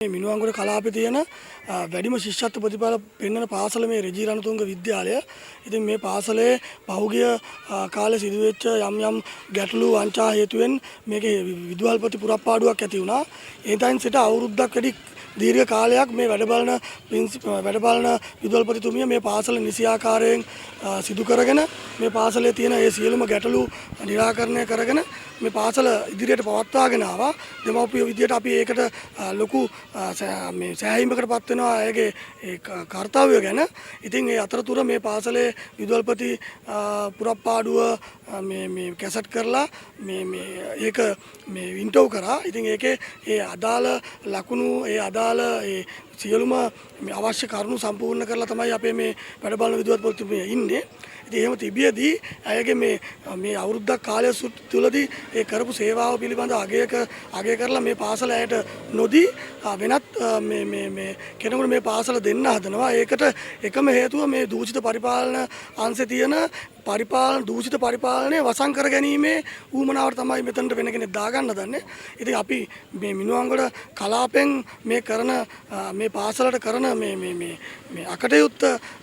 මේ මිනුවන්ගොඩ කලාපේ තියෙන වැඩිම ශිෂ්‍යත්ව ප්‍රතිඵල පෙන්වන පාසල මේ රෙජී රණතුංග විද්‍යාලය. ඉතින් මේ පාසලේ පහුගිය කාලේ සිදුවෙච්ච යම් ගැටලු වංචා හේතුවෙන් මේකේ විදුහල්පති පුරප්පාඩුවක් ඇති වුණා. ඒ තයින් සිට අවුරුද්දක් වැඩි දීර්ඝ කාලයක් මේ වැඩ බලන විදුහල්පතිතුමිය මේ පාසල නිසියාකාරයෙන් සිදු කරගෙන මේ පාසලේ තියෙන ඒ සියලුම ගැටලු निराකරණය කරගෙන මේ පාසල ඉදිරියට පවත්වාගෙන ආවා. දෙමව්පියෝ විදියට අපි ඒකට ලොකු මේ සෑහීමකටපත් වෙනවා ඇයගේ ඒ කාර්යය ගැන. ඉතින් ඒ අතරතුර මේ පාසලේ විදුහල්පති පුරප්පාඩුව මේ කැසට් කරලා ඒක ඉන්ටර්වයුව කරා. ඉතින් ඒකේ ඒ අදාළ ලකුණු ඒ අදාළ ඒ සියලුම මේ අවශ්‍ය කරුණු සම්පූර්ණ කරලා තමයි අපේ මේ වැඩ බලන විදුහල්පතිතුමිය ඉන්නේ. ඉතින් එහෙම තිබියදී ඇයගේ මේ අවුරුද්දක් කාලය තුලදී ඒ කරපු සේවාව පිළිබඳ අගය කරලා මේ පාසල ඇයට නොදී වෙනත් මේ කෙනෙකුට මේ පාසල දෙන්න හදනවා. ඒකට එකම හේතුව මේ දූෂිත පරිපාලන අංශේ තියෙන දූෂිත පරිපාලනය වසන් කර ගැනීමේ ඌමනාවට තමයි මෙතනට වෙන කෙනෙක් දාගන්න දන්නේ. ඉතින් අපි මේ මිනුවන්ගොඩ කලාපෙන් මේ කරන මේ පාසලට කරන මේ අකටයුත්ත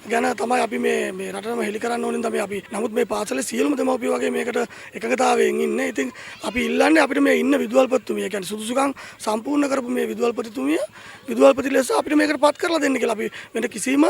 ගැන තමයි අපි මේ රටටම හෙළි කරන්න ඕනේ තමයි අපි. නමුත් මේ පාසලේ සියලුම දෙමව්පියෝ වගේ මේකට එකඟතාවයෙන් ඉන්නේ. ඉතින් අපි ඉල්ලන්නේ අපිට මේ ඉන්න විදුහල්පතිතුමිය කියන්නේ සුදුසුකම් සම්පූර්ණ කරපු මේ විදුහල්පතිතුමිය විදුහල්පති ලෙස අපිට මේකට පත් කරලා දෙන්න කියලා. අපි වෙන කිසිම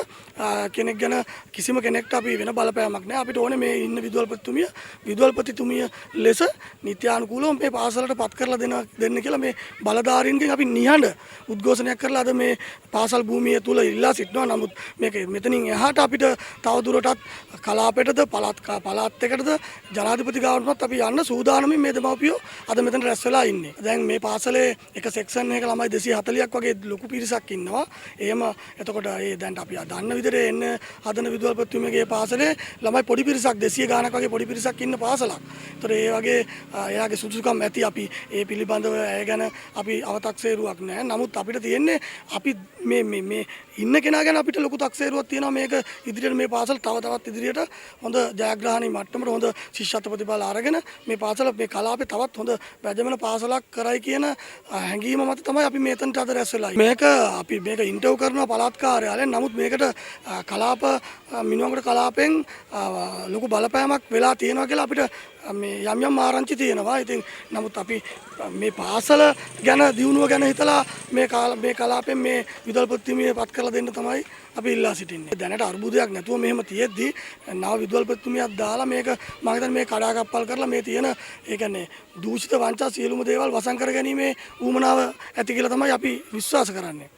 කෙනෙක් ගැන කිසිම කෙනෙක්ට අපි වෙන බලපෑමක් නැහැ. අපිට ඕනේ මේ ඉන්න විදුහල්පතිතුමිය ලෙස නිත්‍යානුකූලව මේ පාසලට පත් කරලා දෙන්න කියලා මේ බලධාරීන්ගෙන් අපි නිහඬ උද්ඝෝෂණයක් කරලා අද මේ පාසල් භූමිය තුල ඉල්ලා සිටිනවා. නමුත් මේක මෙතනින් එහාට අපිට තවදුරටත් කලාපයටද පළාත් එකටද ජනාධිපති ගාවටත් අපි යන්න සූදානමින් මේ දෙමව්පියෝ අද මෙතන රැස් වෙලා ඉන්නේ. දැන් මේ පාසලේ එක සෙක්ෂන් එකක ළමයි 240ක් වගේ ලොකු පිරිසක් ඉන්නවා. එහෙම එතකොට ඒ දැන් අපි දන්න විදිහට එන්න හදන විදුහල්පතිතුමියගේ පාසලේ ළමයි පොඩි පිරිසක් 200 ගාණක් වගේ පොඩි පිරිසක් ඉන්න පාසලක්. ඒතර ඒ වගේ එයාගේ සුදුසුකම් ඇති. අපි ඒ පිළිබඳව ඇය ගැන අපි අව탁සේරුවක් නැහැ. නමුත් අපිට තියෙන්නේ අපි මේ ඉන්න කෙනා ගැන අපිට ලොකු තක්සේරුවක් තියෙනවා. මේක ඉදිරියට මේ පාසල තවත් ඉදිරියට හොඳ ජයග්‍රහණී මට්ටමට හොඳ ශිෂ්‍යත්ව ප්‍රතිඵල අරගෙන මේ පාසල මේ කලාපේ තවත් හොඳ වැදගත් පාසලක් කරයි කියන හැඟීම මත තමයි අපි මෙතනට අද රැස් වෙලා ඉන්නේ. අපි මේක ඉන්ටර්වයුව කරනවා පළාත් කාර්යාලයෙන්. නමුත් මේකට කලාප මිනුවන්ගොඩ කලාපෙන් ලොකු බලපෑමක් වෙලා තියෙනවා කියලා අපිට මේ යම් ආරංචි තියෙනවා. ඉතින් නමුත් අපි මේ පාසල ගැන දියුණුව ගැන හිතලා මේ කලාපෙන් මේ විදුහල්පතිතුමිය පත් කරලා දෙන්න තමයි අපි ඉල්ලා සිටින්නේ. දැනට අර්බුදයක් නැතුව මෙහෙම තියෙද්දි නව විදුහල්පතිතුමියක් දාලා මේක මම හිතන්නේ මේ කඩාකප්පල් කරලා මේ තියෙන ඒ කියන්නේ දූෂිත වංචා සියලුම දේවල් වසන් කර ගැනීමේ ඌමනාව ඇති කියලා තමයි අපි විශ්වාස කරන්නේ.